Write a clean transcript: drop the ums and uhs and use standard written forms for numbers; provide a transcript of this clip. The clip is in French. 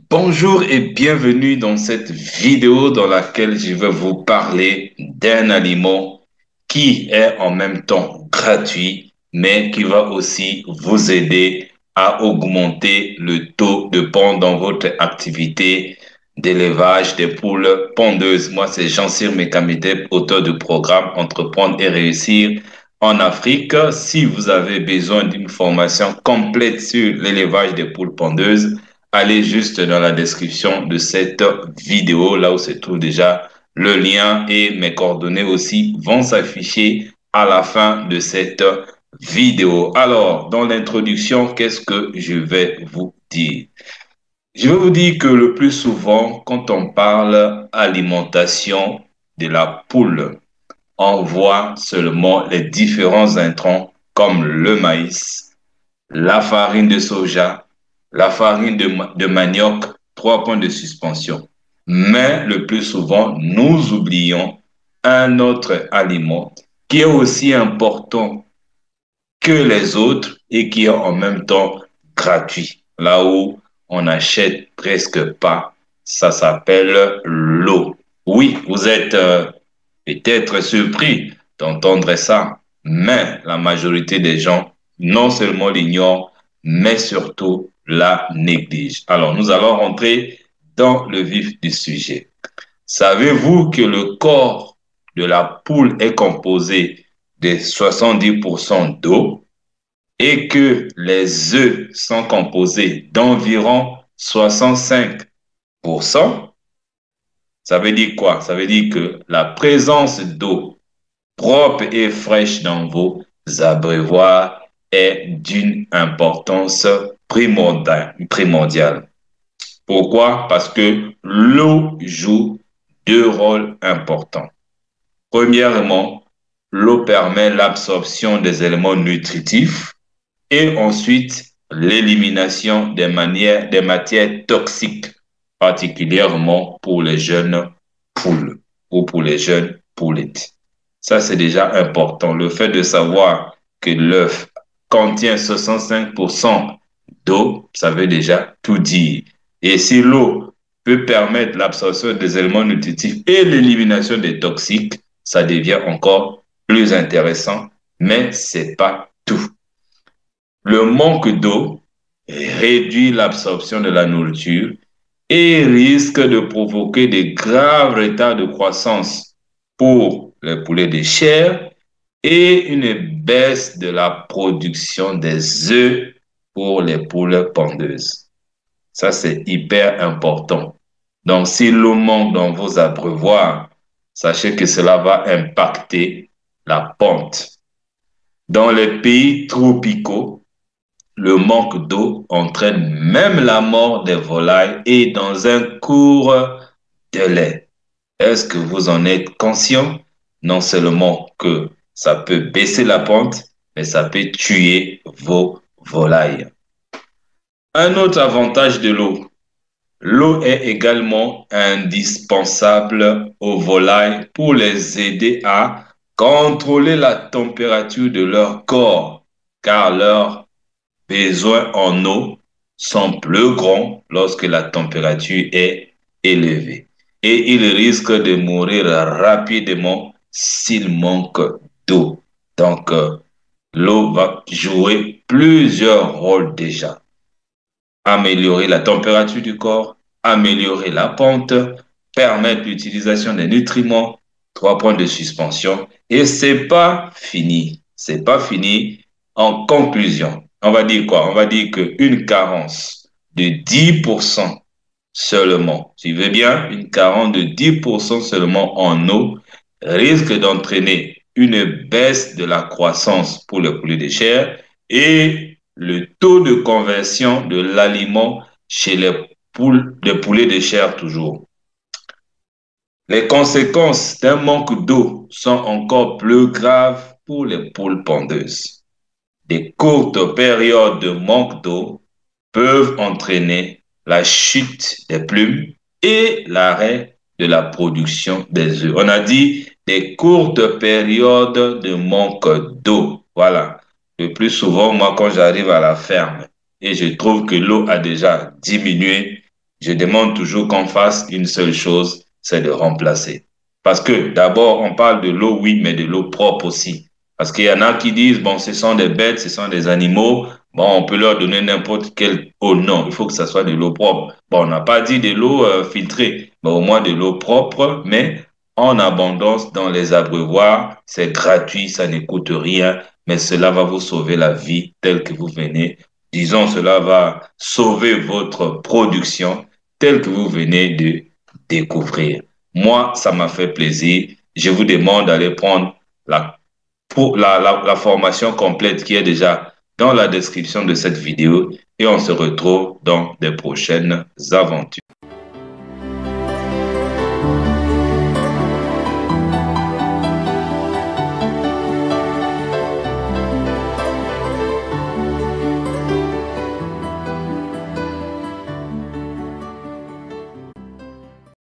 Bonjour et bienvenue dans cette vidéo dans laquelle je vais vous parler d'un aliment qui est en même temps gratuit, mais qui va aussi vous aider à augmenter le taux de pond dans votre activité d'élevage des poules pondeuses. Moi, c'est Jean-Cyr Mekamide, auteur du programme Entreprendre et réussir en Afrique. Si vous avez besoin d'une formation complète sur l'élevage des poules pondeuses, allez juste dans la description de cette vidéo, là où se trouve déjà le lien, et mes coordonnées aussi vont s'afficher à la fin de cette vidéo. Alors, dans l'introduction, qu'est-ce que je vais vous dire? Je vais vous dire que le plus souvent, quand on parle alimentation de la poule, on voit seulement les différents intrants comme le maïs, la farine de soja, la farine de manioc, 3 points de suspension. Mais le plus souvent, nous oublions un autre aliment qui est aussi important que les autres et qui est en même temps gratuit. Là où on n'achète presque pas, ça s'appelle l'eau. Oui, vous êtes peut-être surpris d'entendre ça, mais la majorité des gens non seulement l'ignorent, mais surtout la négligent. Alors, nous allons rentrer dans le vif du sujet. Savez-vous que le corps de la poule est composé de 70% d'eau et que les œufs sont composés d'environ 65%? Ça veut dire quoi? Ça veut dire que la présence d'eau propre et fraîche dans vos abreuvoirs est d'une importance primordiale. Pourquoi? Parce que l'eau joue 2 rôles importants. Premièrement, l'eau permet l'absorption des éléments nutritifs et ensuite l'élimination des matières toxiques, particulièrement pour les jeunes poules ou pour les jeunes poulettes. Ça, c'est déjà important. Le fait de savoir que l'œuf contient 65% d'eau, ça veut déjà tout dire. Et si l'eau peut permettre l'absorption des éléments nutritifs et l'élimination des toxiques, ça devient encore plus intéressant, mais c'est pas tout. Le manque d'eau réduit l'absorption de la nourriture et risque de provoquer de graves retards de croissance pour les poulets de chair et une baisse de la production des œufs pour les poules pondeuses. Ça, c'est hyper important. Donc, si l'eau manque dans vos abreuvoirs, sachez que cela va impacter la ponte. Dans les pays tropicaux, le manque d'eau entraîne même la mort des volailles et dans un cours délai. Est-ce que vous en êtes conscient? Non seulement que ça peut baisser la pente, mais ça peut tuer vos volailles. Un autre avantage de l'eau. L'eau est également indispensable aux volailles pour les aider à contrôler la température de leur corps, car leurs besoins en eau sont plus grands lorsque la température est élevée. Et ils risquent de mourir rapidement s'il manque d'eau. Donc, l'eau va jouer plusieurs rôles déjà. Améliorer la température du corps, améliorer la pente, permettre l'utilisation des nutriments, 3 points de suspension. Et c'est pas fini. C'est pas fini. En conclusion, on va dire quoi? On va dire qu'une carence de 10% seulement, suivez bien, une carence de 10% seulement en eau risque d'entraîner une baisse de la croissance pour le poulet de chair et le taux de conversion de l'aliment chez les poulets de chair toujours. Les conséquences d'un manque d'eau sont encore plus graves pour les poules pondeuses. Des courtes périodes de manque d'eau peuvent entraîner la chute des plumes et l'arrêt de la production des œufs. On a dit des courtes périodes de manque d'eau. Voilà. Le plus souvent, moi, quand j'arrive à la ferme et je trouve que l'eau a déjà diminué, je demande toujours qu'on fasse une seule chose, c'est de remplacer. Parce que d'abord, on parle de l'eau, oui, mais de l'eau propre aussi. Parce qu'il y en a qui disent, bon, ce sont des bêtes, ce sont des animaux, bon, on peut leur donner n'importe quelle eau. Non, il faut que ça soit de l'eau propre. Bon, on n'a pas dit de l'eau filtrée, mais au moins de l'eau propre, mais en abondance dans les abreuvoirs. C'est gratuit, ça ne coûte rien, mais cela va vous sauver la vie telle que vous venez. Disons, cela va sauver votre production telle que vous venez de découvrir. Moi, ça m'a fait plaisir. Je vous demande d'aller prendre la formation complète qui est déjà dans la description de cette vidéo et on se retrouve dans des prochaines aventures.